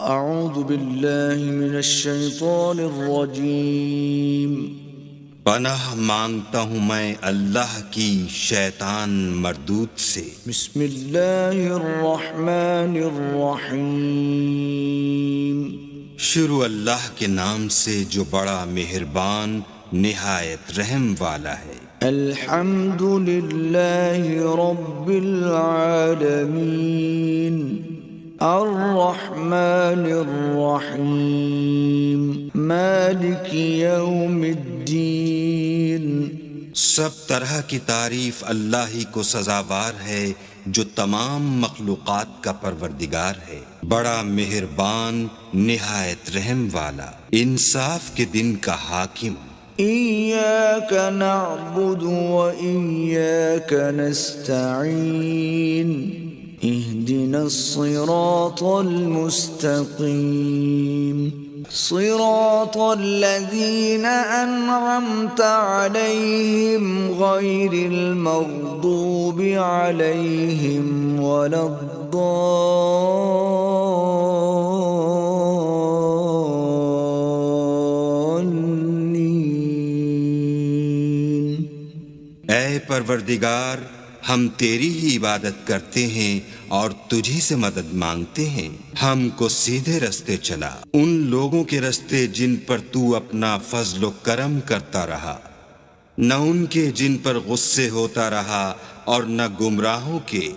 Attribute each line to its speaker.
Speaker 1: اعوذ باللہ من الشیطان الرجیم۔
Speaker 2: پناہ مانگتا ہوں میں اللہ کی شیطان مردود سے۔
Speaker 1: بسم اللہ الرحمن الرحیم۔
Speaker 2: شروع اللہ کے نام سے جو بڑا مہربان نہایت رحم والا ہے۔
Speaker 1: الحمد للہ رب العالمین الرحمن الرحیم مالک یوم الدین۔
Speaker 2: سب طرح کی تعریف اللہ ہی کو سزاوار ہے جو تمام مخلوقات کا پروردگار ہے، بڑا مہربان نہایت رحم والا، انصاف کے دن کا حاکم۔
Speaker 1: ایاک نعبد و ایاک نستعین اہدنا الصراط المستقیم صراط الذین انعمت علیہم غیر المغضوب علیہم ولا الضالین۔
Speaker 2: اے پروردگار، ہم تیری ہی عبادت کرتے ہیں اور تجھی سے مدد مانگتے ہیں، ہم کو سیدھے رستے چلا، ان لوگوں کے رستے جن پر تو اپنا فضل و کرم کرتا رہا، نہ ان کے جن پر غصے ہوتا رہا اور نہ گمراہوں کے